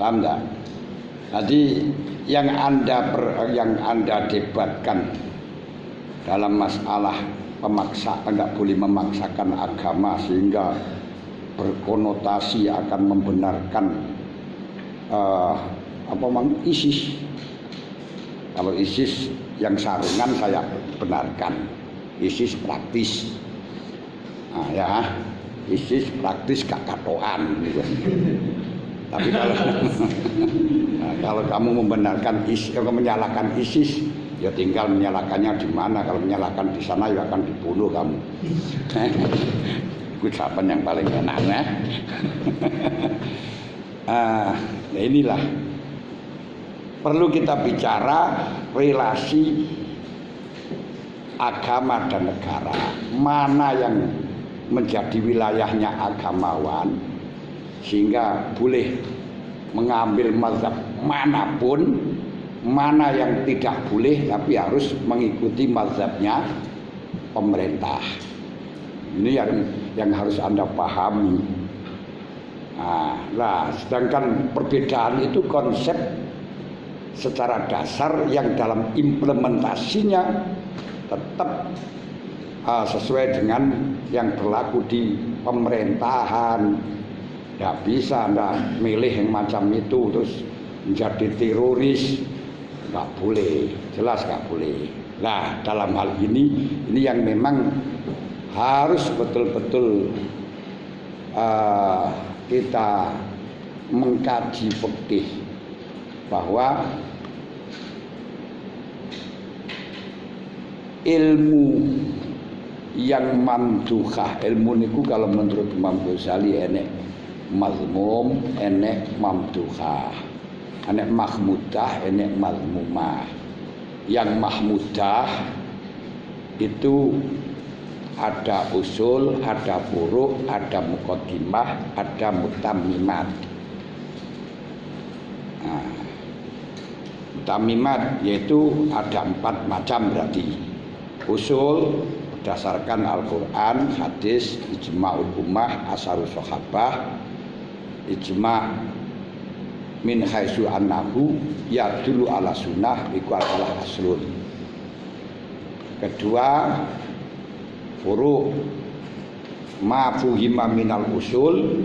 Paham tak? Jadi yang anda debatkan dalam masalah pemaksaan, tidak boleh memaksakan agama sehingga berkonotasi akan membenarkan ISIS. Kalau ISIS yang sarungan saya benarkan, ISIS praktis. Nah, ya, ISIS praktis gak katoan gitu. Tapi kalau kamu membenarkan menyalahkan ISIS, ya tinggal menyalahkannya di mana. Kalau menyalahkan di sana ya akan dibunuh kamu. Ucapan yang paling enak, ya. Ya inilah perlu kita bicara relasi agama dan negara. Mana yang menjadi wilayahnya agamawan sehingga boleh mengambil mazhab manapun, mana yang tidak boleh tapi harus mengikuti mazhabnya pemerintah. Ini yang harus Anda pahami. Nah, sedangkan perbedaan itu konsep secara dasar yang dalam implementasinya tetap sesuai dengan yang berlaku di pemerintahan. Tidak bisa Anda milih yang macam itu terus menjadi teroris, nggak boleh, jelas nggak boleh. Nah, dalam hal ini yang memang harus betul-betul kita mengkaji fikih bahwa ilmu yang mamduhah, ilmu niku kalau menurut Imam Ghazali enek mazmum, enek mamduhah, enek mahmudah, enek mazmumah. Yang mahmudah itu ada usul, ada furu', ada muqaddimah, ada mutammimat. Mutammimat yaitu ada 4 macam berarti. Usul berdasarkan Al-Quran, hadis, ijma'ul ummah, asarus sahabah, ijma' min haitsu annahu yadullu ala sunnah iku adalah aslun. Kedua, furu' ma fuhima minal usul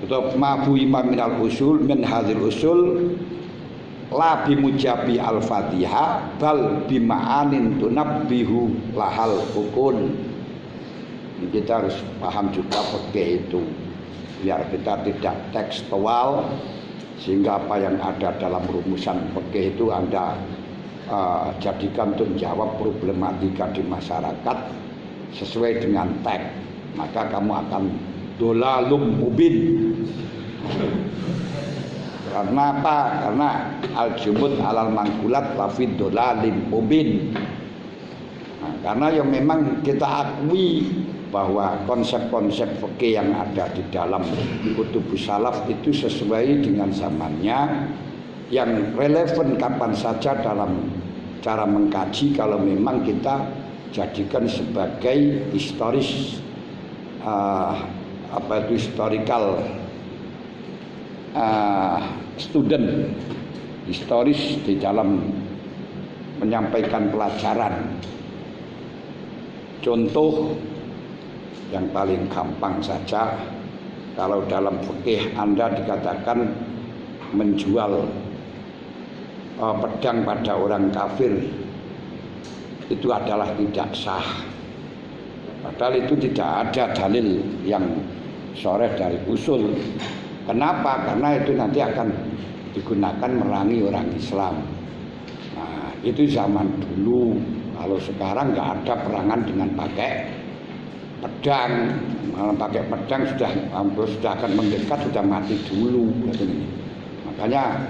atau ma fuhima minal usul min hadzal usul la bimujabi al-fatihah bal bima'anin tunabbihu lahal ukun. Ini kita harus paham juga fikih itu biar kita tidak tekstual, sehingga apa yang ada dalam rumusan fikih itu Anda jadikan untuk menjawab problematika di masyarakat sesuai dengan teks, maka kamu akan dolalum mubin. Karena apa? Karena al-jumud alal mangkulat lafid dolalim mubin. Nah, karena yang memang kita akui bahwa konsep-konsep fikih yang ada di dalam kutubus salaf itu sesuai dengan zamannya, yang relevan kapan saja dalam cara mengkaji kalau memang kita jadikan sebagai historis historical student, historis di dalam menyampaikan pelajaran. Contoh yang paling gampang saja, kalau dalam fikih Anda dikatakan menjual pedang pada orang kafir itu adalah tidak sah, padahal itu tidak ada dalil yang sharih dari usul. Kenapa? Karena itu nanti akan digunakan merangi orang Islam. Nah, itu zaman dulu. Kalau sekarang nggak ada perangan dengan pakai pedang. Malah pakai pedang sudah akan mendekat, sudah mati dulu. Makanya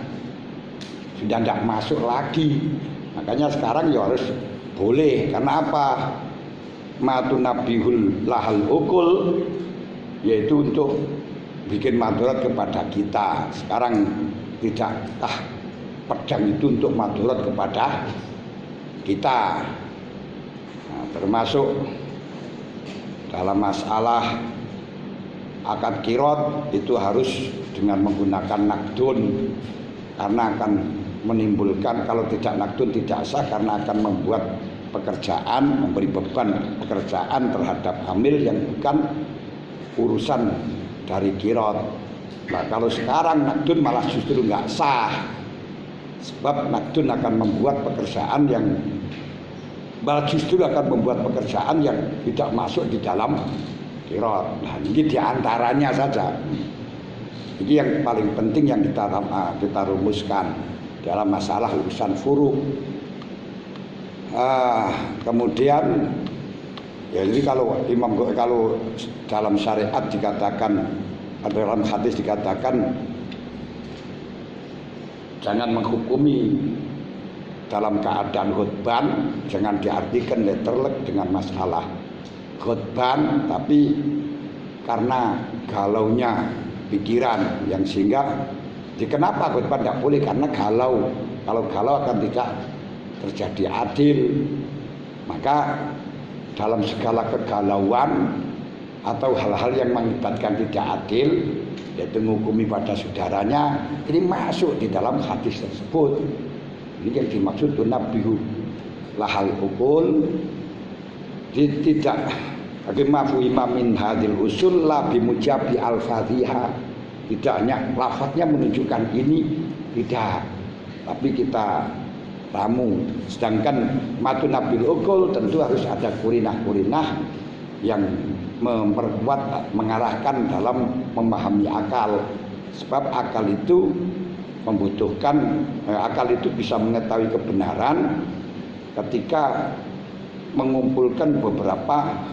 sudah tidak masuk lagi. Makanya sekarang ya harus boleh. Karena apa? Matu nabihul lahal ukul, yaitu untuk bikin madurat kepada kita. Sekarang tidakkah pedang itu untuk madurat kepada kita? Nah, termasuk dalam masalah akad kirot itu harus dengan menggunakan nakdun, karena akan menimbulkan, kalau tidak nakdun tidak sah karena akan membuat pekerjaan, memberi beban pekerjaan terhadap hamil yang bukan urusan dari kirot. Nah kalau sekarang nakdun malah justru nggak sah, sebab nakdun akan membuat pekerjaan yang malah justru akan membuat pekerjaan yang tidak masuk di dalam kirot. Nah ini diantaranya saja. Ini yang paling penting yang kita rumuskan dalam masalah urusan furu'. Kemudian ya jadi kalau dalam syariat dikatakan, dalam hadis dikatakan jangan menghukumi dalam keadaan ghadban, jangan diartikan letterlek dengan masalah ghadban, tapi karena galaunya pikiran yang sehingga kenapa ghadban tidak boleh, karena galau, kalau galau akan tidak terjadi adil. Maka dalam segala kegalauan atau hal-hal yang mengakibatkan tidak adil, yaitu menghukumi pada saudaranya, ini masuk di dalam hadis tersebut. Ini yang dimaksud nabihu lahal ukul. Tidak bagaimana imamin hadil usul la bimujabi al-fadhiha. Tidak hanya lafadznya menunjukkan ini, tidak, tapi kita ramu. Sedangkan matu nabil ukul tentu harus ada kurinah-kurinah yang memperkuat, mengarahkan dalam memahami akal. Sebab akal itu membutuhkan, akal itu bisa mengetahui kebenaran ketika mengumpulkan beberapa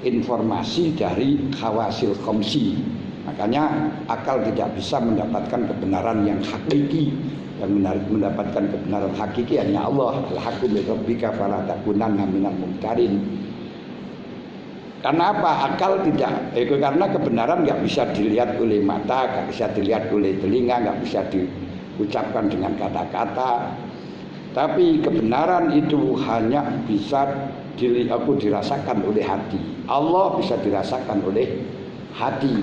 informasi dari khawasil khamsi. Makanya akal tidak bisa mendapatkan kebenaran yang hakiki. Yang mendapatkan kebenaran hakiki hanya Allah. Al-haqqu min rabbika fala takunanna minal mumtarin. Karena apa? Akal tidak, karena kebenaran nggak bisa dilihat oleh mata, nggak bisa dilihat oleh telinga, nggak bisa diucapkan dengan kata-kata. Tapi kebenaran itu hanya bisa dirasakan oleh hati. Allah bisa dirasakan oleh hati.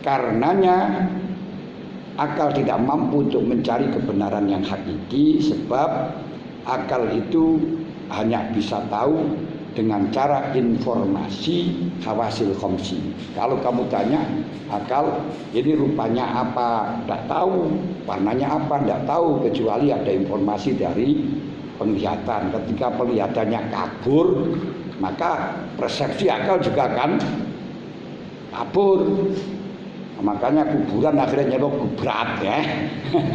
Karenanya akal tidak mampu untuk mencari kebenaran yang hakiki, sebab akal itu hanya bisa tahu dengan cara informasi khawasil khamsi. Kalau kamu tanya akal, ini rupanya apa? Tidak tahu. Warnanya apa? Tidak tahu, kecuali ada informasi dari penglihatan. Ketika penglihatannya kabur, maka persepsi akal juga akan kabur. Makanya kuburan akhirnya nyebut kubrat ya.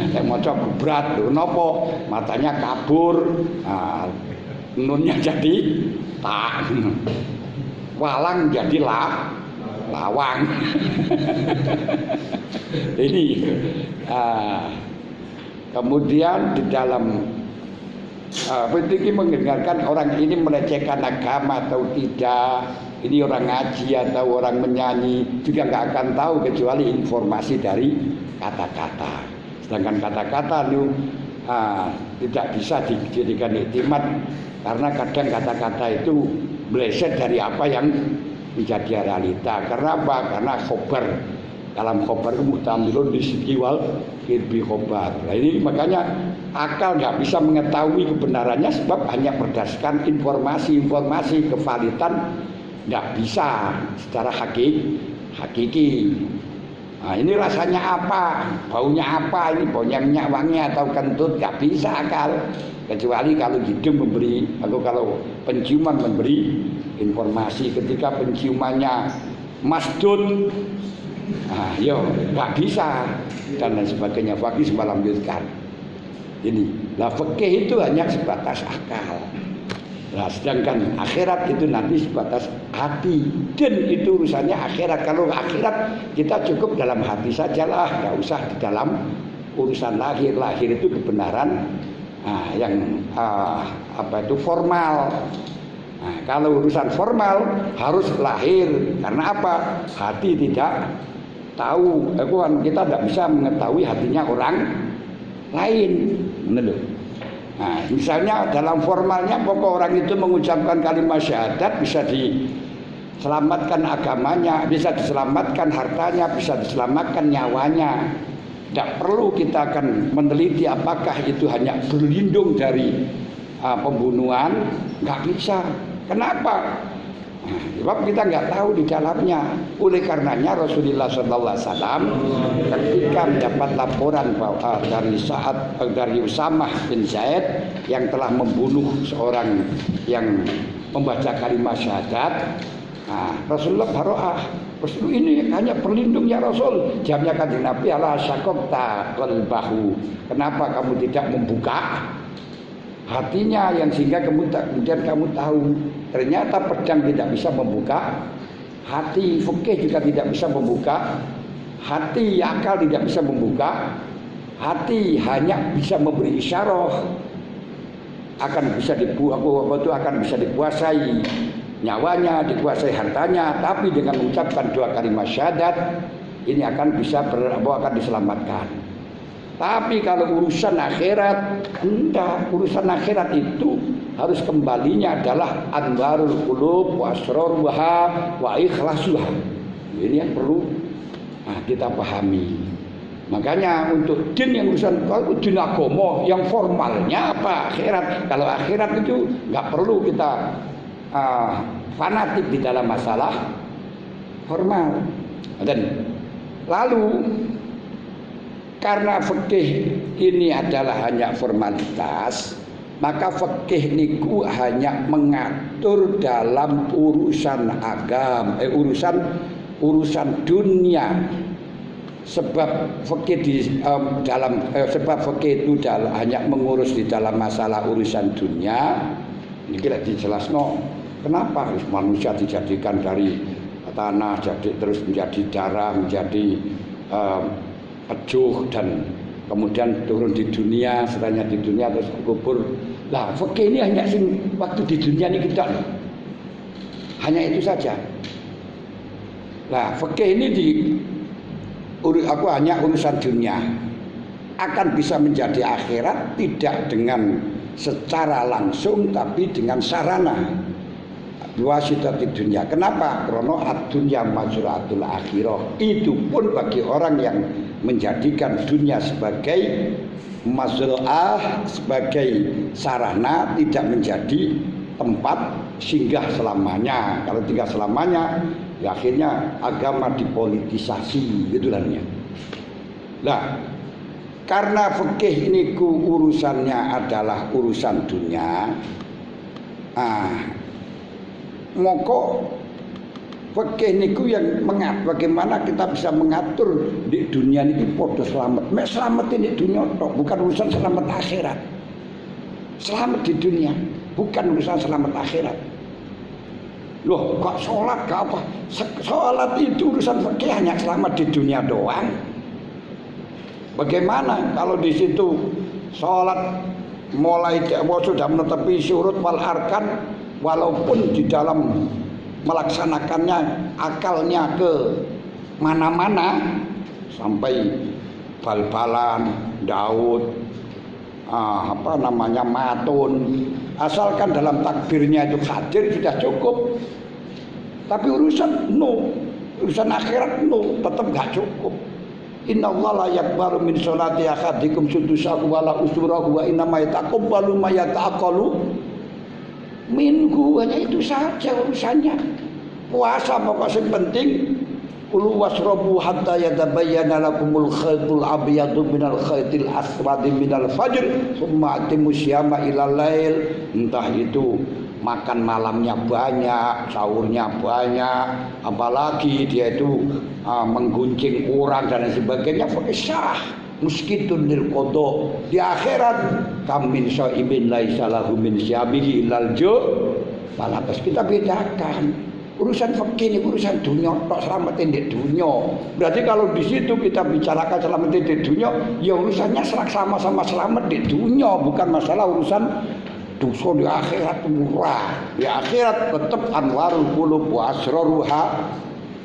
Saya mau coba kubrat, nopo matanya kabur, nunnya jadi tak, walang jadi lawang. Ini kemudian di dalam ini mendengarkan orang ini melecehkan agama atau tidak. Ini orang ngaji atau orang menyanyi juga nggak akan tahu kecuali informasi dari kata-kata. Sedangkan kata-kata itu tidak bisa dijadikan iktimat, karena kadang kata-kata itu meleset dari apa yang menjadi realita. Karena apa? Karena khobar, dalam khobar itu muhtamilun disikiwal kirbi khobar. Nah ini makanya akal nggak bisa mengetahui kebenarannya, sebab hanya berdasarkan informasi kevalitan. Nggak bisa secara hakiki. Nah, ini rasanya apa, baunya apa, ini baunya minyak wangi atau kentut, nggak bisa akal. Kecuali kalau hidung memberi, atau kalau penciuman memberi informasi. Ketika penciumannya masdud, nah, nggak bisa, dan lain sebagainya. Fakih semalam lanjutkan. Ini, lah fikih itu hanya sebatas akal. Nah, sedangkan akhirat itu nanti sebatas hati, dan itu urusannya akhirat. Kalau akhirat kita cukup dalam hati sajalah, nggak usah di dalam urusan lahir. Lahir itu kebenaran yang formal. Nah, kalau urusan formal harus lahir. Karena apa? Hati tidak tahu. Kita tidak bisa mengetahui hatinya orang lain. Benar. Nah, misalnya dalam formalnya pokok orang itu mengucapkan kalimat syahadat bisa selamatkan agamanya, bisa diselamatkan hartanya, bisa diselamatkan nyawanya. Tidak perlu kita akan meneliti apakah itu hanya berlindung dari pembunuhan, nggak bisa. Kenapa? Nah, sebab kita nggak tahu di dalamnya. Oleh karenanya Rasulullah SAW ketika mendapat laporan bahwa dari Usamah bin Zaid yang telah membunuh seorang yang membaca kalimat syahadat, nah, Rasulullah baro'ah. Rasul ini hanya berlindung ya Rasul. Jamnya kanjeng Nabi, ala syakokta qalbahu. Kenapa kamu tidak membuka hatinya yang sehingga kemudian kamu tahu ternyata pedang tidak bisa membuka hati, fikih juga tidak bisa membuka hati, akal tidak bisa membuka hati, hanya bisa memberi isyarah akan bisa dikuasai nyawanya, dikuasai hartanya, tapi dengan mengucapkan 2 kalimat syahadat ini akan bisa akan diselamatkan. Tapi kalau urusan akhirat, enggak. Urusan akhirat itu harus kembalinya adalah anwarul qulub wa asraruha wa ikhlasuha. Ini yang perlu kita pahami. Makanya untuk din yang urusan din agama yang formalnya apa? Akhirat. Kalau akhirat itu enggak perlu kita fanatik di dalam masalah formal. Dan lalu karena fikih ini adalah hanya formalitas, maka fikih niku hanya mengatur dalam urusan agama, urusan dunia. Sebab fikih sebab fikih itu hanya mengurus di dalam masalah urusan dunia. Ini kira dijelasno. Kenapa manusia dijadikan dari tanah jadi terus menjadi darah, menjadi pejuh dan kemudian turun di dunia, setelahnya di dunia terus kubur. Lah, fikih ini hanya waktu di dunia ini kita hanya itu saja. Lah, fikih ini aku hanya urusan dunia. Akan bisa menjadi akhirat tidak dengan secara langsung tapi dengan sarana di dunia. Kenapa? Karena ad-dunya mazratul akhirah. Itu pun bagi orang yang menjadikan dunia sebagai mazra'ah, sebagai sarana, tidak menjadi tempat singgah selamanya. Kalau tinggal selamanya, ya akhirnya agama dipolitisasi gitu lah. Nah, karena fikih ini urusannya adalah urusan dunia, moko fikih niku yang bagaimana kita bisa mengatur di dunia ini podo selamat. Mek selamat ini dunia tok, bukan urusan selamat akhirat. Selamat di dunia, bukan urusan selamat akhirat. Loh, kok sholat gak apa? Sholat itu urusan fikih hanya selamat di dunia doang. Bagaimana kalau di situ sholat mulai sudah menetapi syurut wal arkan, walaupun di dalam melaksanakannya akalnya ke mana-mana sampai bal-balan, Daud, matun, asalkan dalam takbirnya itu hadir sudah cukup. Tapi urusan akhirat tetap gak cukup. Innallaha la yakbaru min sholati ahadikum sudusahu wala usurahu wa innama yataqabbalu ma yataqalu minhu. Hanya itu saja urusannya. Puasa pokoknya penting. Kulu wasrobu hatta yatabayyana lakumul khaytul abyadu minal khaytil aswadi minal fajr summa atimu syama ilal lail. Entah itu makan malamnya banyak, sahurnya banyak, apalagi dia itu menggunjing orang dan sebagainya, pakai sah muskitun lil qada. Di akhirat kamin syaimin laisa lahu min syamihi ilal ju'. Pantas kita bedakan. Urusan fikih ini urusan dunia, tok selamatin di dunia. Berarti kalau di situ kita bicarakan selamatin di dunia, ya urusannya sama-sama selamat di dunia, bukan masalah urusan dosa di akhirat murah. Di akhirat tetap anwarul qulub wa asraruha.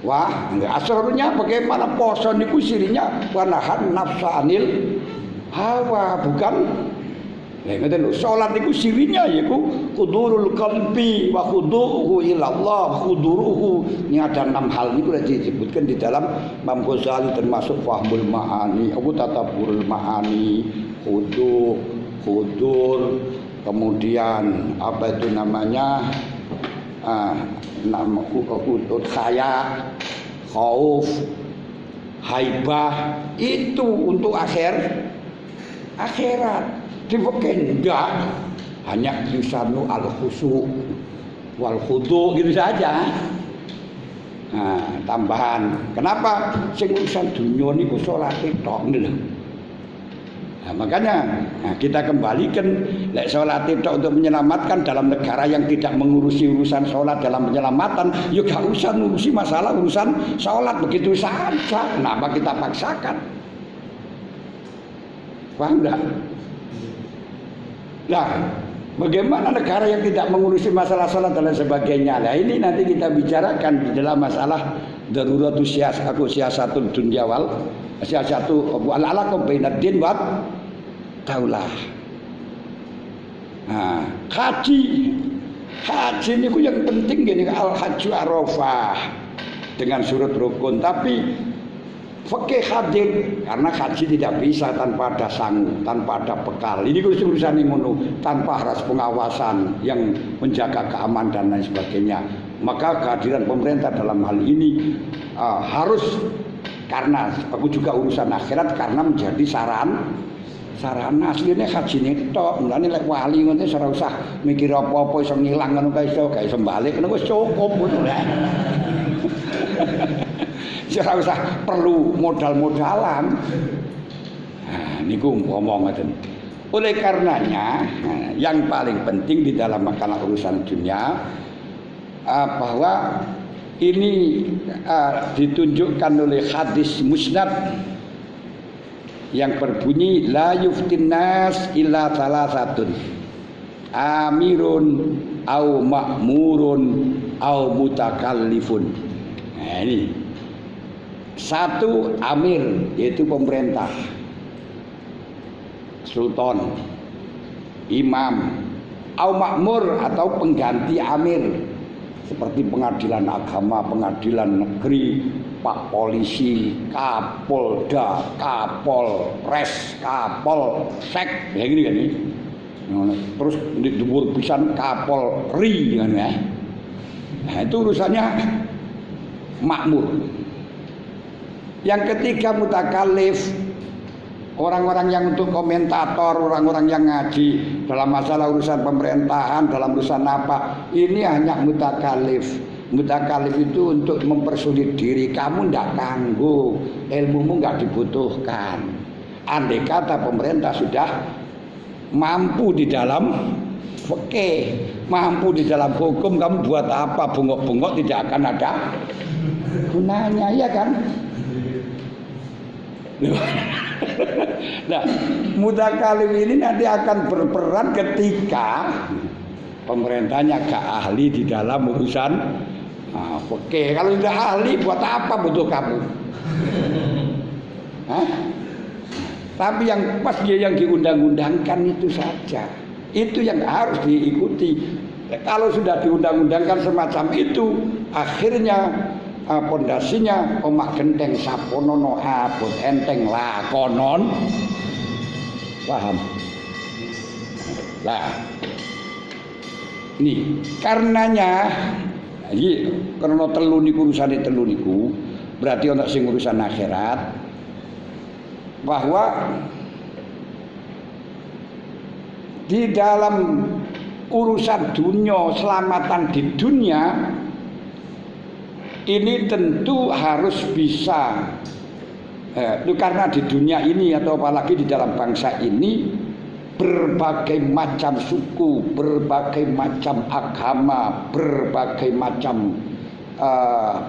Wah, asrarunya bagaimana? Poso niku sirinya wanahan nafsa anil hawa, bukan Lha ngoten lho, salat niku sirinya yaiku hudurul qalbi wa khudu'uhu ila Allah, khuduruhu. Ini ada 6 hal niku disebutkan di dalam Imam Ghazali termasuk Fahmul Ma'ani, Tadaburul Ma'ani, khudur, kemudian apa itu namanya? Khaya, khauf, haibah, itu untuk akhirat. Enggak, hanya yusanu al-khusu wal khudu gitu saja. Nah, tambahan. Kenapa sing urusan dunia niku salate tok lho. Nah, makanya kita kembalikan lek salat tok untuk menyelamatkan dalam negara yang tidak mengurusi urusan salat dalam penyelamatan, ya gak usah ngurusi masalah urusan salat begitu saja. Kenapa kita paksakan? Paham enggak? Nah, bagaimana negara yang tidak mengurusi masalah salat dan lain sebagainya? Nah, ini nanti kita bicarakan di dalam masalah daruratus siasatul dunya wal siasatu alaqam bainad din wa daulah. Nah, haji ini yang penting gini, al-hajju arafah dengan surut rukun, tapi fikih hadir karena haji tidak bisa tanpa ada sangu, tanpa ada bekal. Ini urusan ngono, tanpa harus pengawasan yang menjaga keamanan dan lain sebagainya. Maka kehadiran pemerintah dalam hal ini harus, karena aku juga urusan akhirat, karena menjadi sarana aslinya haji tok. Mulane lek wali ngono ora usah mikir apa-apa iso ngilang ngono kae iso balik ngono wis cukup ngono lho. Ora usah perlu modal-modalan. Nah, niku ngomong ngoten. Oleh karenanya, yang paling penting di dalam makalah urusan dunia bahwa ini ditunjukkan oleh hadis musnad yang berbunyi la yuftin nas illa salasatun amirun au ma'murun au mutakallifun. Nah, ini satu, amir, yaitu pemerintah, sultan, imam, au makmur atau pengganti amir, seperti pengadilan agama, pengadilan negeri, pak polisi, kapolda, kapolres, kapolsek, ya gini kan ini. Terus di dhuwur pisan kapolri kan ya. Nah, itu urusannya makmur. Yang ketiga mutakallif, orang-orang yang untuk komentator, orang-orang yang ngaji dalam masalah urusan pemerintahan, dalam urusan apa, ini hanya mutakallif. Mutakallif itu untuk mempersulit diri, kamu ndak kanggo, ilmumu nggak dibutuhkan. Andai kata pemerintah sudah mampu di dalam fikih, mampu di dalam hukum, kamu buat apa? Bengok-bengok tidak akan ada gunanya, ya kan? Nah, mutakalim ini nanti akan berperan ketika pemerintahnya gak ahli di dalam urusan fikih. Kalau tidak ahli, buat apa butuh kamu? Tapi yang pas dia yang diundang-undangkan itu saja, itu yang harus diikuti. Kalau sudah diundang-undangkan semacam itu, akhirnya pondasinya omak genteng saponono abot enteng lakonon, paham? Lah, ini karenanya, iki karena telu niku urusane telu niku, berarti ana sing urusan akhirat, bahwa di dalam urusan dunia, selamatan di dunia ini tentu harus bisa karena di dunia ini atau apalagi di dalam bangsa ini berbagai macam suku, berbagai macam agama, berbagai macam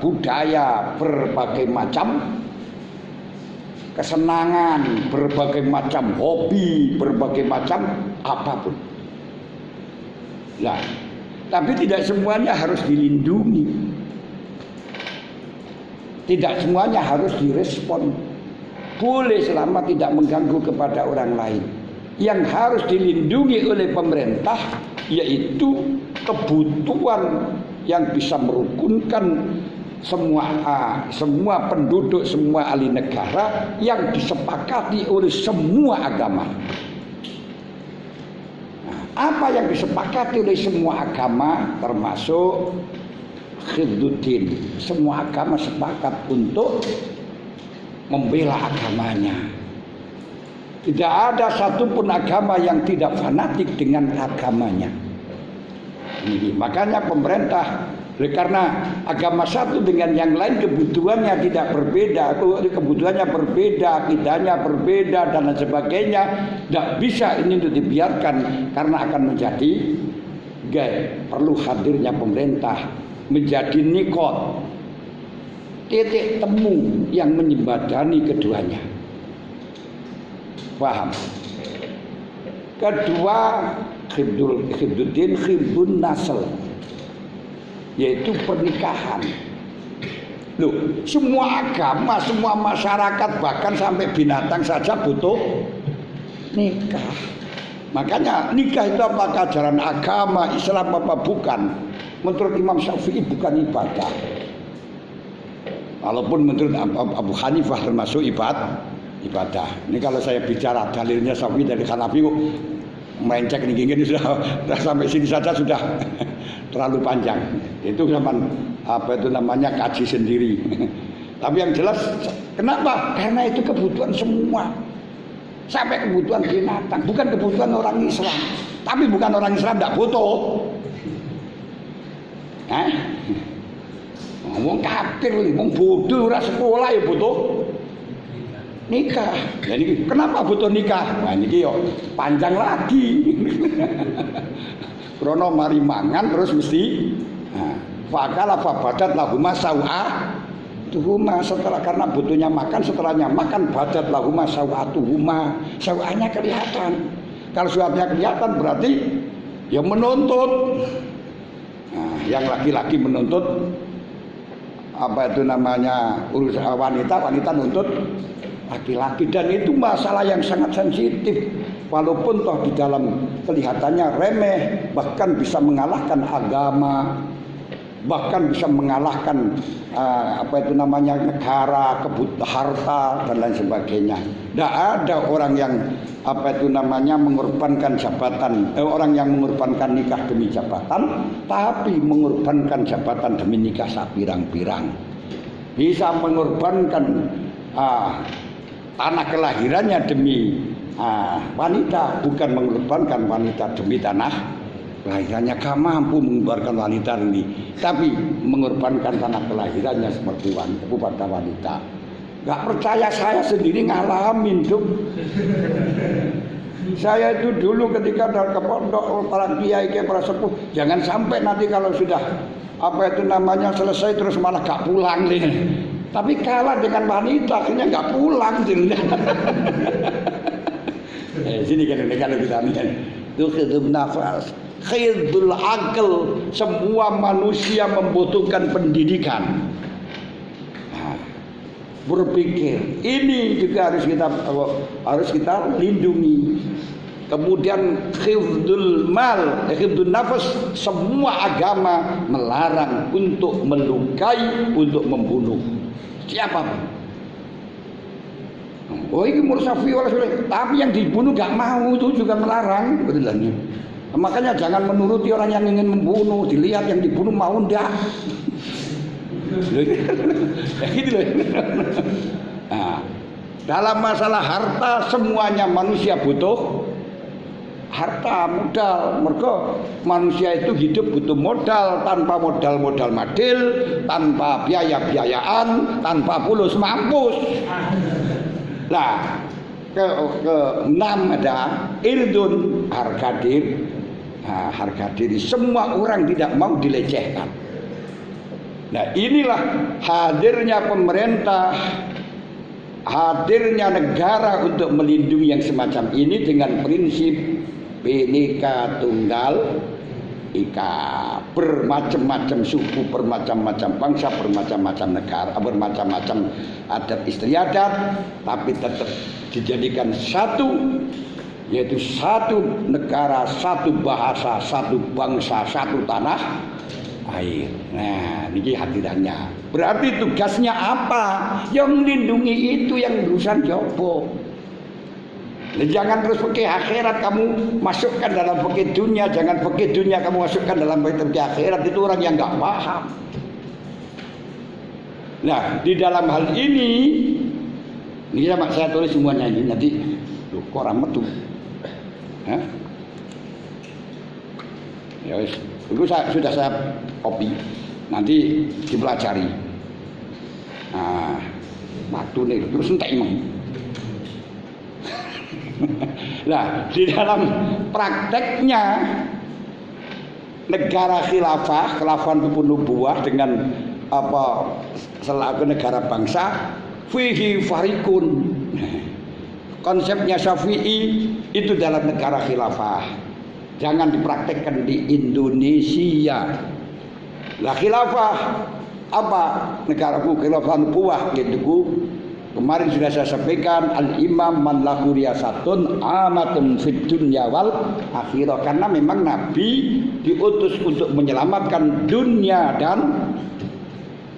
budaya, berbagai macam kesenangan, berbagai macam hobi, berbagai macam apapun. Nah, tapi tidak semuanya harus dilindungi. Tidak semuanya harus direspon. Boleh selama tidak mengganggu kepada orang lain. yang harus dilindungi oleh pemerintah, yaitu kebutuhan yang bisa merukunkan semua penduduk, semua ahli negara yang disepakati oleh semua agama. Nah, apa yang disepakati oleh semua agama termasuk Khidduddin. Semua agama sepakat untuk membela agamanya. Tidak ada satupun agama yang tidak fanatik dengan agamanya. Makanya pemerintah, karena agama satu dengan yang lain kebutuhannya tidak berbeda, kebutuhannya berbeda, akidahnya berbeda dan lain sebagainya, tidak bisa ini untuk dibiarkan karena akan menjadi perlu hadirnya pemerintah menjadi nikot, titik temu yang menjembatani keduanya. Paham? Kedua, Khidduddin khibun nasl, yaitu pernikahan. Loh, semua agama, semua masyarakat, bahkan sampai binatang saja butuh nikah. Makanya nikah itu apakah ajaran agama Islam apa bukan? Menurut Imam Syafi'i bukan ibadah. Walaupun menurut Abu Hanifah termasuk ibadah. Ini kalau saya bicara dalilnya Syafi'i dari Hanafi melenceng ini sudah sampai sini saja sudah terlalu panjang. Itu zaman namanya kaji sendiri. Tapi yang jelas kenapa? Karena itu kebutuhan semua. Sampai kebutuhan binatang, bukan kebutuhan orang Islam. Tapi bukan orang Islam tidak butuh. Ngomong kafir, ngomong bodoh, ora sekolah ya butuh nikah. Jadi kenapa butuh nikah? Nah ini yo panjang lagi. Krono mari mangan terus mesti fakala fabadat lahuma sau'atuhuma, setelah karena butuhnya makan, setelahnya makan badat lahuma sau'atuhuma, sau'anya kelihatan. Kalau sau'anya kelihatan berarti ya menuntut. Nah, yang laki-laki menuntut urusan wanita nuntut laki-laki, dan itu masalah yang sangat sensitif. Walaupun toh di dalam kelihatannya remeh, bahkan bisa mengalahkan agama, bahkan bisa mengalahkan negara, harta dan lain sebagainya. Tidak ada orang yang mengorbankan jabatan, orang yang mengorbankan nikah demi jabatan, tapi mengorbankan jabatan demi nikah sapirang-pirang. Bisa mengorbankan tanah kelahirannya demi wanita, bukan mengorbankan wanita demi tanah kelahirannya. Gak mampu mengorbankan wanita ini, tapi mengorbankan tanah kelahirannya seperti pada wanita. Gak percaya, saya sendiri ngalamin tuh. Saya itu dulu ketika dari ke pondok, para kiai, para sepuh, jangan sampai nanti kalau sudah selesai terus malah gak pulang nih. Tapi kalah dengan wanita, akhirnya nggak pulang. Sini kalau kita lihat itu khidul nafas, khidul akal. Semua manusia membutuhkan pendidikan. Berpikir ini juga harus kita lindungi. Kemudian khidul mal, khidul nafas. Semua agama melarang untuk melukai, untuk membunuh siapa? Oh ini mursafi tapi yang dibunuh gak mau, itu juga melarang. Betulnya. Makanya jangan menuruti orang yang ingin membunuh. Dilihat yang dibunuh mau ndak. Gitu loh. Nah, dalam masalah harta semuanya manusia butuh harta, modal. Mergo manusia itu hidup butuh modal. Tanpa modal madil, tanpa biaya-biayaan, tanpa pulus mampus. Nah, ke-6 ada irdun, harga diri. Nah, harga diri semua orang tidak mau dilecehkan. Nah, inilah hadirnya pemerintah, hadirnya negara untuk melindungi yang semacam ini dengan prinsip Bhinneka Tunggal Ika. Bermacam-macam suku, bermacam-macam bangsa, bermacam-macam negara, bermacam-macam adat istiadat, tapi tetap dijadikan satu yaitu satu negara, satu bahasa, satu bangsa, satu tanah air. Nah, ini hadirannya. Berarti tugasnya apa? Yang melindungi itu yang urusan jopo. Jangan terus fikih akhirat kamu masukkan dalam fikih dunia, jangan fikih dunia kamu masukkan dalam fikih akhirat, itu orang yang nggak paham. Nah, di dalam hal ini saya tulis semuanya ini nanti loh, kok ramet tuh. Hah? Ya wis, itu sudah saya copy. Nanti dipelajari. Nah, waktu nih terus entek emang. Nah, di dalam prakteknya negara khilafah, khilafah itu nubuwah dengan apa selaku negara bangsa, fihi farikun. Konsepnya Syafi'i itu dalam negara khilafah. Jangan dipraktekkan di Indonesia. Lah khilafah apa? Negaraku khilafah nubuwah gitu. Kemarin sudah saya sampaikan al-imam man lahu riyasatun amatun fid dunya wal akhirah, karena memang Nabi diutus untuk menyelamatkan dunia dan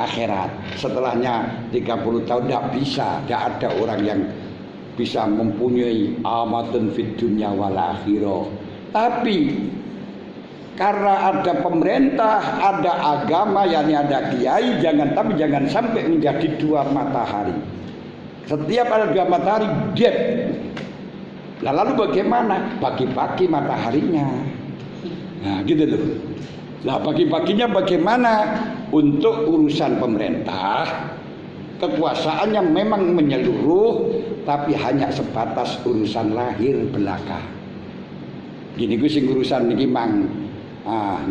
akhirat. Setelahnya 30 tahun tidak bisa, tidak ada orang yang bisa mempunyai amatun fid dunya wal akhirah. Tapi karena ada pemerintah, ada agama, yakni ada kiai, jangan sampai menjadi dua matahari. Setiap ada dua matahari dead. Nah, lalu bagaimana? Bagi-bagi mataharinya. Nah, gitu loh. Nah, bagi-baginya bagaimana? Untuk urusan pemerintah, kekuasaannya memang menyeluruh, tapi hanya sebatas urusan lahir belaka. Gini gue sing urusan niki mang,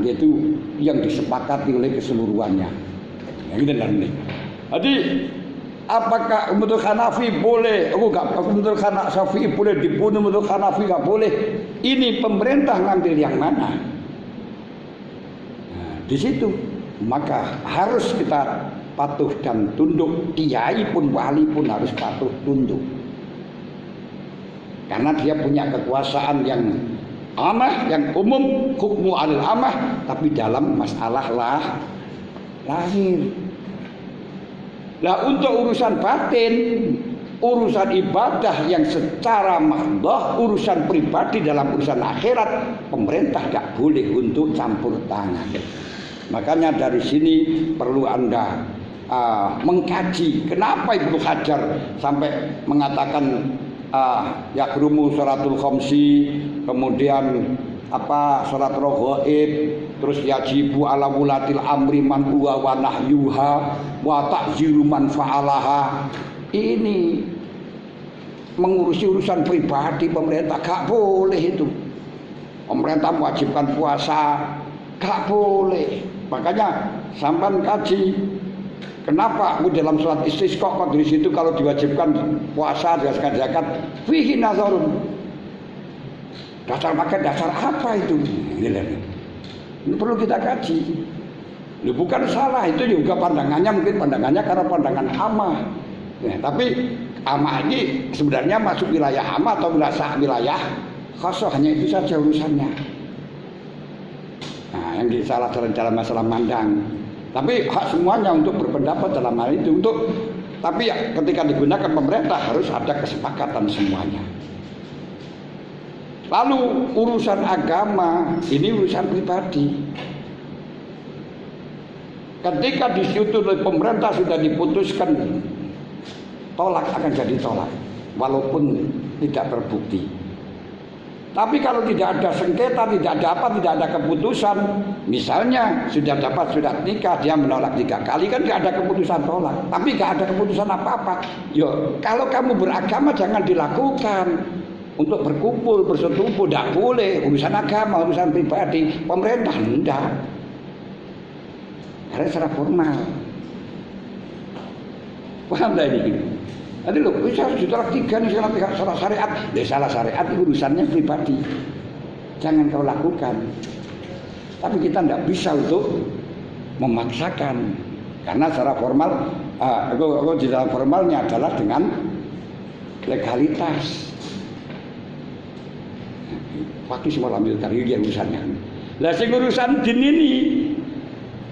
yaitu yang disepakati oleh keseluruhannya. Yang gitu lah nih. Jadi apakah menurut Hanafi boleh? Menurut Syafi'i boleh dibunuh, menurut Hanafi nggak boleh. Ini pemerintah ngambil yang mana? Nah, di situ maka harus kita patuh dan tunduk. Kiai pun wali pun harus patuh tunduk. Karena dia punya kekuasaan yang amah, yang umum, hukmu alil amah, tapi dalam masalah lahir. Nah, untuk urusan batin, urusan ibadah yang secara mahdoh, urusan pribadi dalam urusan akhirat, pemerintah tidak boleh untuk campur tangan. Makanya dari sini perlu Anda mengkaji kenapa Ibnu Hajar sampai mengatakan yakrumu sholatul khamsi, kemudian salat raghaib, terus yajibu ala wulatil amri man huwa wa nahyuha wa ta'ziru man fa'alaha. Ini mengurusi urusan pribadi pemerintah, gak boleh itu. Pemerintah mewajibkan puasa, gak boleh. Makanya sampai kaji kenapa dalam sholat istisqa kok di situ kalau diwajibkan puasa dan zakat fihi nazarun. Dasar pakai dasar apa itu? Ini perlu kita kaji. Ini bukan salah, itu juga pandangannya mungkin pandangannya karena pandangan amah. Ya, tapi amah ini sebenarnya masuk wilayah amah atau wilayah khusus, hanya itu saja urusannya. Nah, yang disalah dalam masalah mandang. Tapi hak semuanya untuk berpendapat dalam hal itu. Tapi ya, ketika digunakan pemerintah harus ada kesepakatan semuanya. Lalu urusan agama ini urusan pribadi. Ketika disitu oleh pemerintah sudah diputuskan tolak, akan jadi tolak walaupun tidak terbukti. Tapi kalau tidak ada sengketa, tidak ada keputusan, misalnya sudah nikah, dia menolak 3 kali, kan tidak ada keputusan tolak, tapi tidak ada keputusan apa-apa. Yo, kalau kamu beragama jangan dilakukan. Untuk berkumpul, bersetubuh, tidak boleh. Urusan agama, urusan pribadi. Pemerintah tidak. Karena secara formal. Paham tak ini? Nanti loh, bisa ditolak 3 nih, salah syariat. Ya salah syariat itu urusannya pribadi. Jangan kau lakukan. Tapi kita tidak bisa untuk memaksakan. Karena secara formal, di dalam formalnya adalah dengan legalitas. Fakih malam militer iki urusannya. Lah sing urusan din ini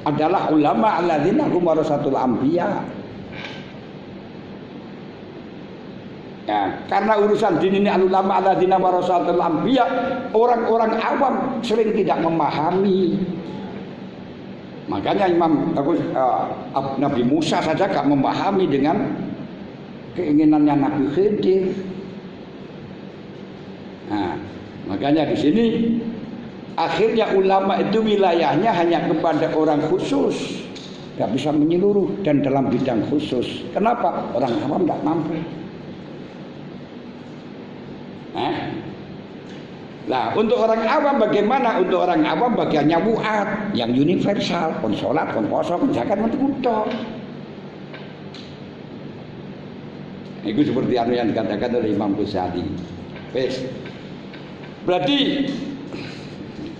adalah ulama alladzina hum warasatul anbiya. Ya, karena urusan din ini ulama alladzina warasatul anbiya, orang-orang awam sering tidak memahami. Makanya Nabi Musa saja gak memahami dengan keinginannya Nabi Khidir. Nah, makanya di sini akhirnya ulama itu wilayahnya hanya kepada orang khusus, gak bisa menyeluruh dan dalam bidang khusus. Kenapa? Orang awam gak mampu. Nah, untuk orang awam bagaimana? Untuk orang awam bagiannya muat yang universal, kon salat, kon poso, kon zakat, kon kutok. Itu seperti yang dikatakan oleh Imam Ghazali. Wes. Berarti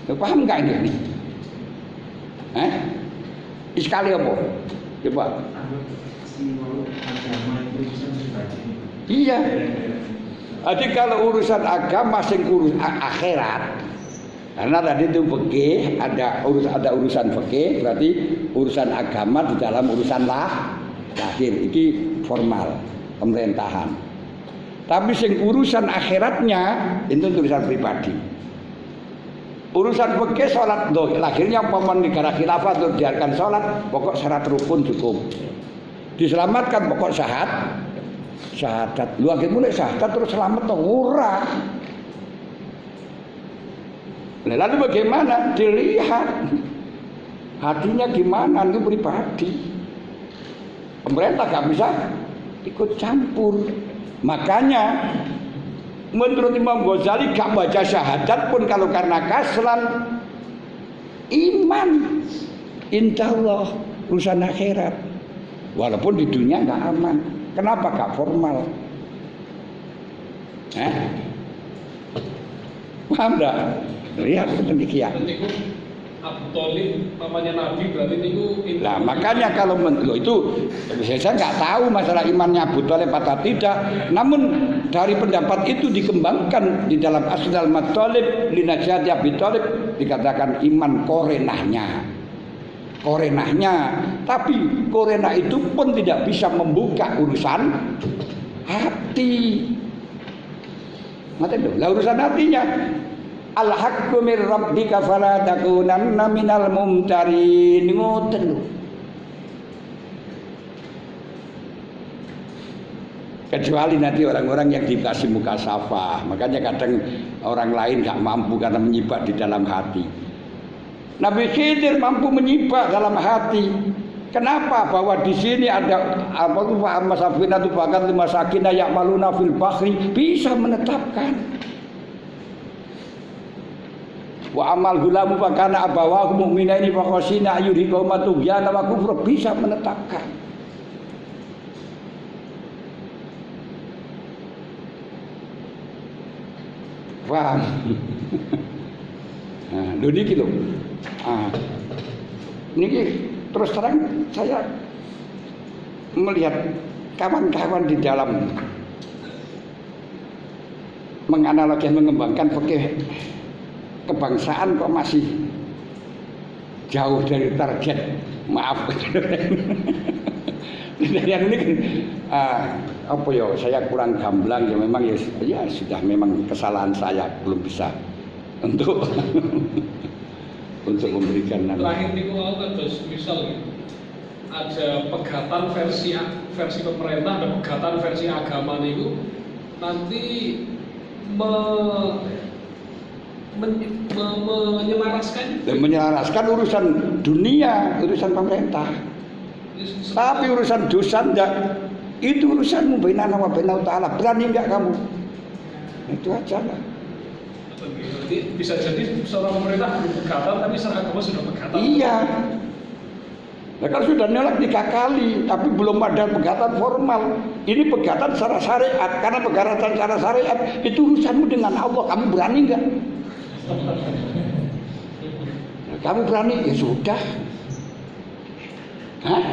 paham nggak ini? Iskali apa? Coba. Iya. Jadi kalau urusan agama sing urus akhirat, karena tadi itu fikih, ada urusan fikih, berarti urusan agama di dalam urusan lahir, ini formal pemerintahan. Tapi sing urusan akhiratnya itu urusan pribadi. Urusan fikih sholat lahirnya umpama negara khilafah untuk diarkan sholat, pokok syarat rukun cukup. Diselamatkan pokok syahadat. Lu akhir mulai syahadat terus selamat toh ora. Lalu bagaimana? Dilihat hatinya gimana itu pribadi. Pemerintah gak bisa ikut campur. Makanya menurut Imam Ghazali gak baca syahadat pun kalau karena kaslan iman insyaallah urusan akhirat. Walaupun di dunia gak aman. Kenapa gak formal? Paham enggak? Lihat demikian. Abu Thalib namanya Nabi berarti niku. Nah, makanya kalau itu saya nggak tahu masalah imannya Abu Thalib atau tidak. Namun dari pendapat itu dikembangkan di dalam Asnal Mathalib linajati Abu Thalib dikatakan iman korenahnya. Tapi korena itu pun tidak bisa membuka urusan hati. Ngerti? Lah urusan hatinya al-haqqu mir rabbika fala takunanna minal mumtarin. Ngoten lho. Kecuali nanti orang-orang yang dikasih muka safah. Makanya kadang orang lain gak mampu karena menyibak di dalam hati. Nabi Khidir mampu menyibak dalam hati. Kenapa? Bahwa di sini ada apa tuh masafina tu bahkan lima sakina ya'maluna fil bahri bisa menetapkan. Wa amal gulamu fakana abawahu mu'minaini fa khasina yurhiqahuma tughyana wa kufra bisa menetapkan. Paham? Nah, niki lho. Niki terus terang saya melihat kawan-kawan di dalam menganalogi mengembangkan fikih kebangsaan kok masih jauh dari target. Maaf. Yang ini apa ya, saya kurang gamblang ya, memang ya sudah memang kesalahan saya belum bisa untuk memberikan lahir niku mau kados misal ada pegatan versi pemerintah dan pegatan versi agama niku nanti menyelaraskan urusan dunia, urusan pemerintah. Tapi urusan dosa enggak. Itu urusanmu bainana wa bainallahu ta'ala. Berani enggak kamu? Itu aja lah. Bisa jadi seorang pemerintah belum pegatan tapi seorang agama sudah pegatan. Iya. Nah, kalau sudah nyolak 3 kali tapi belum ada pegatan formal. Ini pegatan secara syariat. Karena pegatan secara syariat itu urusanmu dengan Allah. Kamu berani enggak? Nah, kamu berani ya sudah. Hah?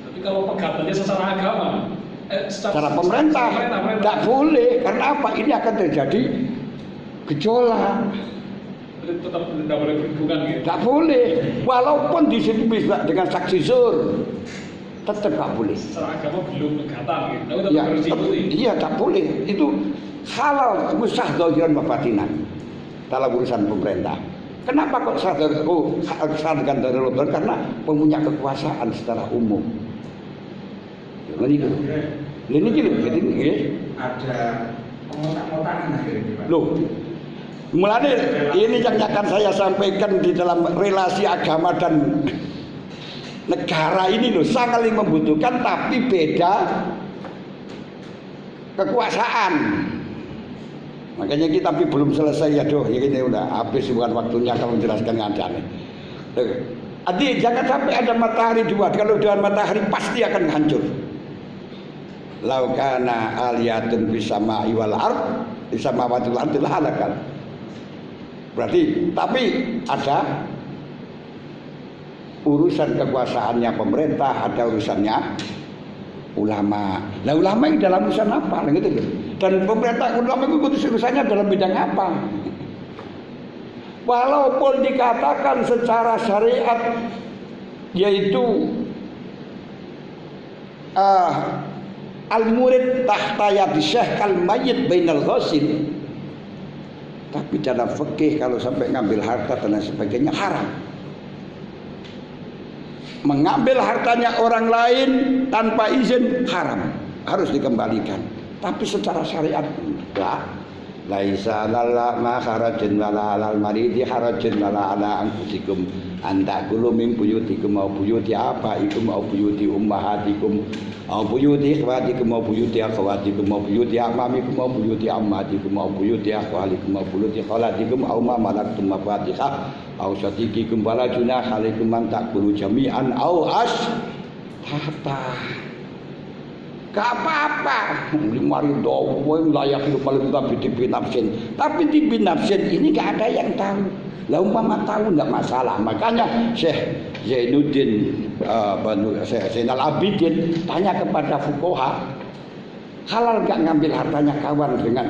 Tapi kalau pegatannya secara agama, secara pemerintah tidak boleh. Karena apa? Ini akan terjadi gejolak. Tetap tidak boleh berhubungan gitu. Tak boleh, walaupun di situ bisa dengan saksi zur, tetap tak boleh. Secara agama belum pegatan gitu. Tapi tetap Ya, harus diikuti. iya tak boleh. Itu halal musah zahiran wa batinan dalam urusan pemerintah. Kenapa kok sadar dari luar? Karena punya kekuasaan secara umum. Ini gitu. Ini gitu. Jadi ada pengotak-ngotakan akhirnya. loh, mulanya ini yang akan saya sampaikan di dalam relasi agama dan negara ini loh, saling membutuhkan tapi beda kekuasaan. Makanya kita tapi belum selesai ya doh, ya kita udah habis bukan waktunya kalau menjelaskan keadaannya. Adik jangan sampai ada matahari dua, kalau dengan matahari pasti akan hancur. Laukana aliyatun bisama iwal ard bisama watul ard halakan. Berarti tapi ada urusan kekuasaannya pemerintah, ada urusannya ulama. Nah ulama ini dalam urusan apa? Gitu. Dan pemerintah ulama itu urusannya dalam bidang apa? Walaupun dikatakan secara syariat yaitu al-murid tahta yadi syekh kal mayyit bainal ghasil, tapi dalam fikih kalau sampai ngambil harta dan sebagainya haram. Mengambil hartanya orang lain tanpa izin haram, harus dikembalikan. Tapi secara syariat enggak. Laisa lalla ma kharajun wala alal maridi harajun wala ala anfusikum anta kullu min buyutikum au buyuti abaikum au buyuti ummahatikum au buyuti ikhwatikum au buyuti akhwatikum au buyuti amamikum au buyuti ammatikum au buyuti akhwalikum au buyuti khalatikum au ma malaktum mafatihah au sadiqikum wala junah alaikum man takulu jami'an au hatta. Gak apa-apa. Mari doa layak hidup paling tapi di binafsin. Tapi di binafsin ini gak ada yang tahu. Lah umpama tahu enggak masalah. Makanya Syekh Zainuddin Syekh Zainal Abidin tanya kepada fuqaha, halal enggak ngambil hartanya kawan dengan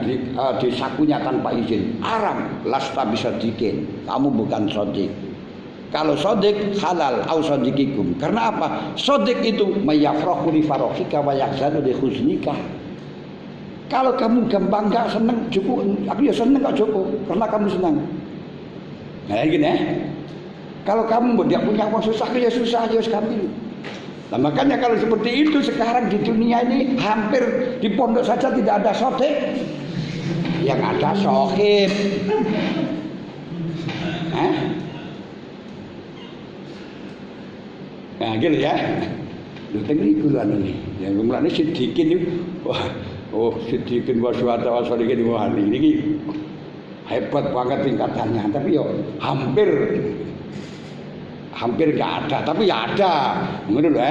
di sakunya tanpa izin? Haram. Lasta bisa dikin. Kamu bukan sodik. Kalau sodik halal au sodikikum. Karena apa? Sodik itu mayafrahu li farahika wa yakzanu li husnika. Kalau kamu gampang enggak senang cukup, aku ya senang kok cukup karena kamu senang. Nah gini ya. Kalau kamu tidak punya uang susah, aku ya susah aja kami. Nah makanya kalau seperti itu sekarang di dunia ini hampir di pondok saja tidak ada sodik, yang ada sohib. Nah gitu ya. Lu tengok iku lan ini. Yang mulane sidikin itu sidikin wasyuhada wasalikin wah ini hebat banget tingkatannya. Tapi yo hampir enggak ada, tapi ya ada. Ngono lho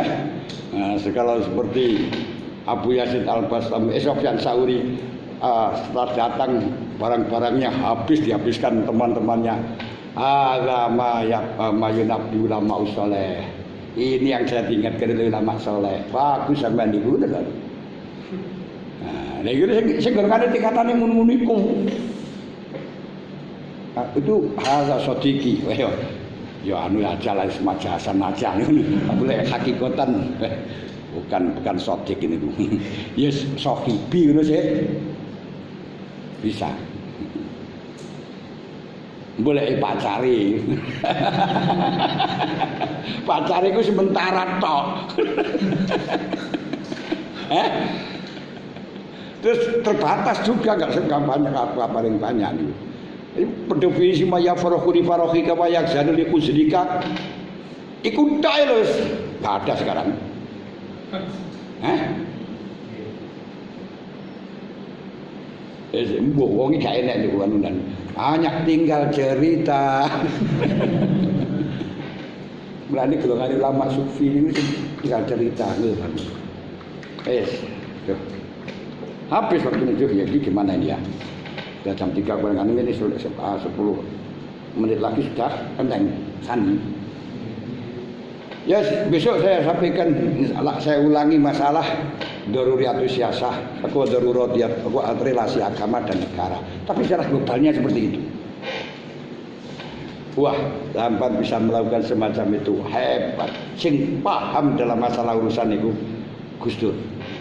Nah, segala seperti Abu Yazid Al-Bastami, Sufyan Tsauri setelah datang barang-barangnya dihabiskan teman-temannya. Agama mayunabdi ulama usoleh. Ini yang saya ingatkan dari ulama soleh. Bagus sampean niku lho. Nah, lha iki sing gorengane tingkatane mun-mun iku. Itu hadza sodiki. Ya anu aja lah semacam hasan aja ngono. Boleh hakikatan bukan sodik ini tuh. Yes, sohibi ngono sih. Bisa. Boleh pacari. Pacari ku sementara tok. Terus terbatas juga enggak banyak apa paling banyak nih. Definisi maya farahuri farahika wa yakzanu li kuzlika. Iku tok lho wis. Enggak ada sekarang. Mbok wong iki gak enak niku anunan. Hanya tinggal cerita. Mulane golongan ulama sufi ini tinggal cerita ngono. Habis waktu itu ya gimana ini ya? Sudah jam 3 kurang ini sudah 10 menit lagi sudah enteng sandi. Ya besok saya sampaikan, saya ulangi masalah daruriyatus siyasah, aku daruriyat, aku relasi agama dan negara. Tapi secara globalnya seperti itu. Wah, lambat bisa melakukan semacam itu, hebat. Sing paham dalam masalah urusan itu Gus Dur,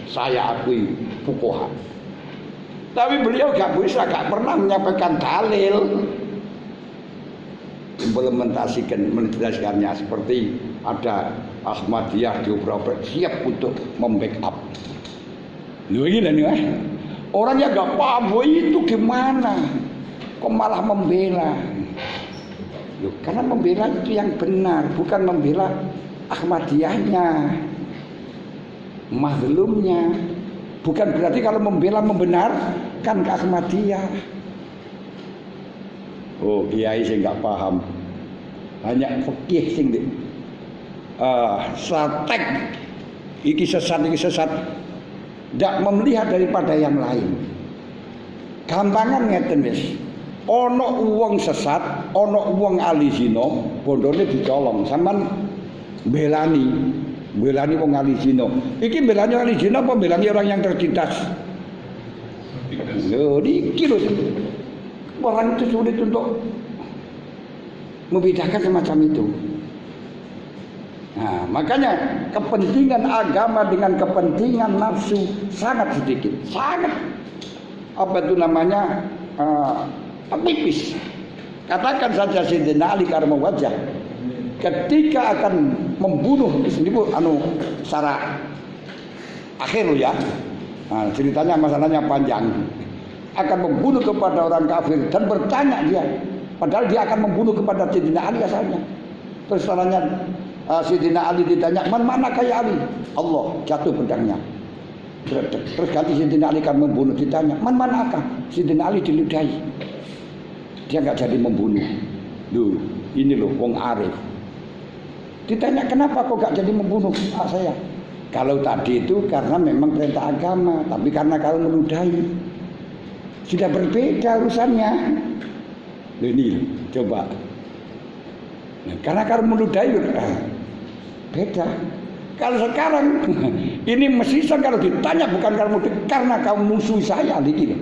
saya akui fuqaha. Tapi beliau gak pernah menyampaikan dalil, implementasikan, menjelaskannya seperti ada Ahmadiyah dioper siap untuk membackup. Lu gila nih, orang yang gak paham itu gimana, kok malah membela? Loh, karena membela itu yang benar, bukan membela Ahmadiyahnya, mazlumnya. Bukan berarti kalau membela membenarkan ke Ahmadiyah. Oh, kiai sing nggak paham, hanya fikih sing satek, iki sesat, tidak melihat daripada yang lain. Gampangan ngeten wis. Ono wong sesat, ono wong ahli zina, bondone dicolong, sampean belani wong ahli zina. Iki belani ahli zina apa belani orang yang tertindas? Lho, iki lho. Orang itu sulit untuk membedakan semacam itu. Nah, makanya kepentingan agama dengan kepentingan nafsu sangat sedikit, sangat tipis. Katakan saja Sayyidina Ali karena wajah ketika akan membunuh ini secara akhir ya. Nah, ceritanya masalahnya panjang. Akan membunuh kepada orang kafir dan bertanya dia, padahal dia akan membunuh kepada Sayyidina Ali asalnya. Terus salahnya Sayyidina Ali ditanya, mana kaya Ali? Allah, jatuh pedangnya. Terus ganti Sayyidina Ali kan membunuh, ditanya, mana akah? Sayyidina Ali diludahi. Dia nggak jadi membunuh. Duh, ini loh wong arif. Ditanya kenapa kok nggak jadi membunuh saya? Kalau tadi itu karena memang perintah agama, tapi karena kalau meludahi sudah berbeda urusannya. Ini coba. Nah, karena kalau meludahi beda. Kalau sekarang ini mesti kalau ditanya bukan karena kamu musuh saya gitu.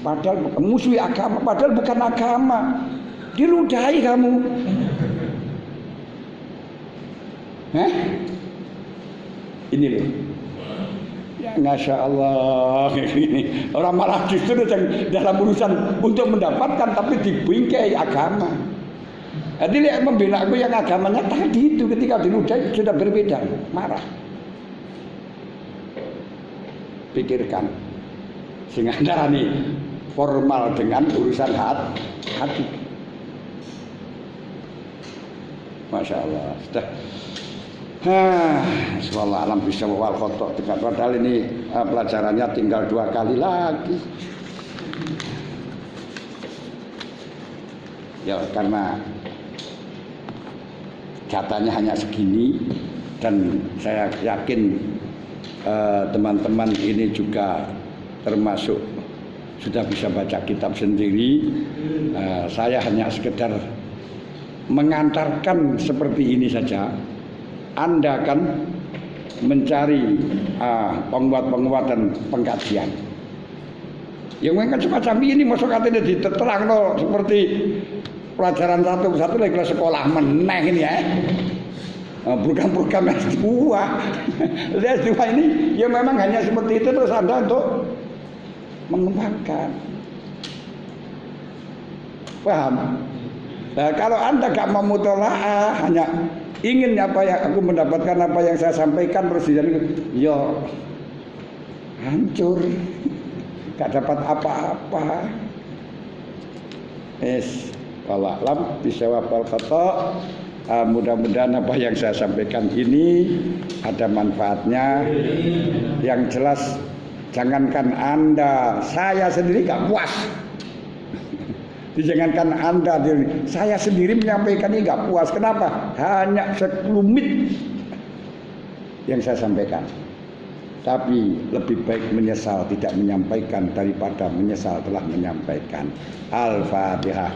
Padahal bukan musuh agama, padahal bukan agama. Diludahi kamu. Ini loh. Ya Masya Allah. Orang malah justru dalam urusan untuk mendapatkan tapi dibingkai agama. Jadi lihat membela aku yang agamanya tadi itu ketika diludahi sudah berbeda, marah. Pikirkan, sehingga antara nih formal dengan urusan hati. Masya Allah. Sudah. Wallahu alam bisa wal khotok. Padahal ini pelajarannya tinggal 2 kali lagi. Ya karena katanya hanya segini dan saya yakin teman-teman ini juga termasuk sudah bisa baca kitab sendiri. Saya hanya sekedar mengantarkan seperti ini saja. Anda kan mencari penguat dan pengkajian. Yang mereka semacam ini masuk katanya diterang seperti pelajaran satu lagi sekolah meneh ini ya. Program-program S2. S2 ini ya memang hanya seperti itu terus Anda untuk mengembangkan. Paham? Nah, kalau Anda gak mau mutola'ah hanya ingin apa yang aku mendapatkan apa yang saya sampaikan terus ya hancur. Gak dapat apa-apa. Wallahualam bisawab wal khata. Mudah-mudahan apa yang saya sampaikan ini ada manfaatnya. Yang jelas jangankan Anda, saya sendiri gak puas. Jangankan Anda, saya sendiri menyampaikan ini gak puas. Kenapa? Hanya sekelumit yang saya sampaikan. Tapi lebih baik menyesal tidak menyampaikan daripada menyesal telah menyampaikan. Al-Fatihah.